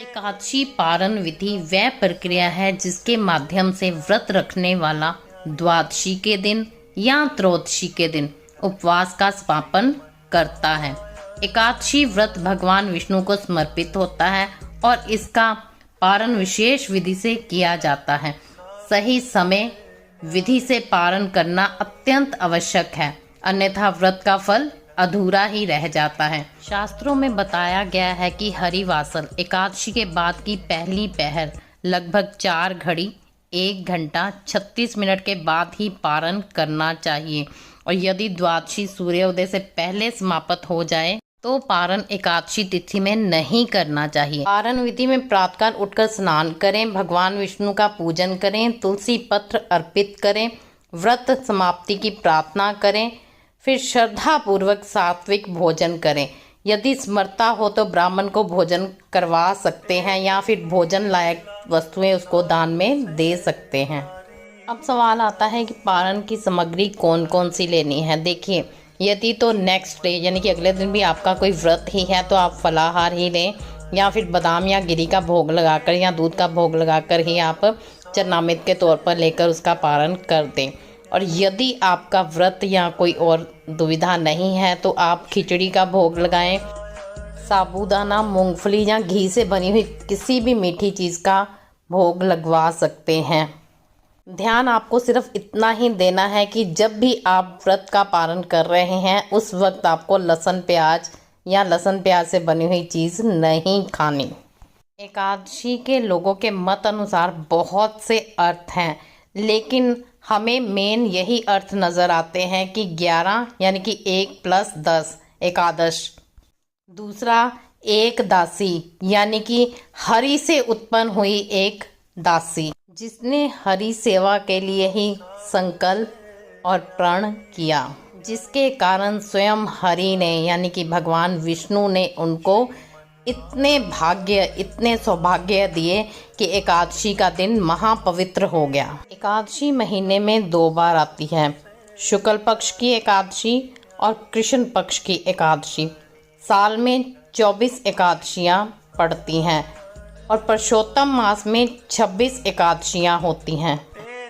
एकादशी पारण विधि वह प्रक्रिया है जिसके माध्यम से व्रत रखने वाला द्वादशी के दिन या त्रयोदशी के दिन उपवास का समापन करता है। एकादशी व्रत भगवान विष्णु को समर्पित होता है और इसका पारण विशेष विधि से किया जाता है। सही समय विधि से पारण करना अत्यंत आवश्यक है, अन्यथा व्रत का फल अधूरा ही रह जाता है। शास्त्रों में बताया गया है कि हरिवासर एकादशी के बाद की पहली पहर लगभग 4 घड़ी 1 घंटा 36 मिनट के बाद ही पारण करना चाहिए और यदि द्वादशी सूर्योदय से पहले समाप्त हो जाए तो पारण एकादशी तिथि में नहीं करना चाहिए। पारण विधि में प्रातःकाल उठकर स्नान करें, भगवान विष्णु का पूजन करें, तुलसी पत्र अर्पित करें, व्रत समाप्ति की प्रार्थना करें, फिर श्रद्धा पूर्वक सात्विक भोजन करें। यदि समर्था हो तो ब्राह्मण को भोजन करवा सकते हैं या फिर भोजन लायक वस्तुएं उसको दान में दे सकते हैं। अब सवाल आता है कि पारण की सामग्री कौन कौन सी लेनी है। देखिए, यदि तो नेक्स्ट डे यानी कि अगले दिन भी आपका कोई व्रत ही है तो आप फलाहार ही लें या फिर बादाम या गिरी का भोग लगाकर या दूध का भोग लगाकर ही आप चरणामृत के तौर पर लेकर उसका पारण कर दें। और यदि आपका व्रत या कोई और दुविधा नहीं है तो आप खिचड़ी का भोग लगाएं, साबूदाना, मूंगफली या घी से बनी हुई किसी भी मीठी चीज़ का भोग लगवा सकते हैं। ध्यान आपको सिर्फ इतना ही देना है कि जब भी आप व्रत का पारण कर रहे हैं उस वक्त आपको लहसुन प्याज या लहसुन प्याज से बनी हुई चीज़ नहीं खानी। एकादशी के लोगों के मत अनुसार बहुत से अर्थ हैं, लेकिन हमें मेन यही अर्थ नज़र आते हैं कि 11 यानी कि 1 + 10 एकादश, दूसरा एक दासी यानी कि हरि से उत्पन्न हुई एक दासी जिसने हरि सेवा के लिए ही संकल्प और प्रण किया, जिसके कारण स्वयं हरि ने यानी कि भगवान विष्णु ने उनको इतने सौभाग्य दिए कि एकादशी का दिन महापवित्र हो गया। एकादशी महीने में 2 बार आती है, शुक्ल पक्ष की एकादशी और कृष्ण पक्ष की एकादशी। साल में 24 एकादशियाँ पड़ती हैं और पुरुषोत्तम मास में 26 एकादशियाँ होती हैं।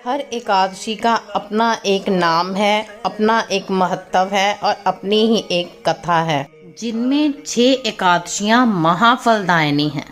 हर एकादशी का अपना एक नाम है, अपना एक महत्व है और अपनी ही एक कथा है, जिनमें 6 एकादशियाँ महाफलदायिनी हैं।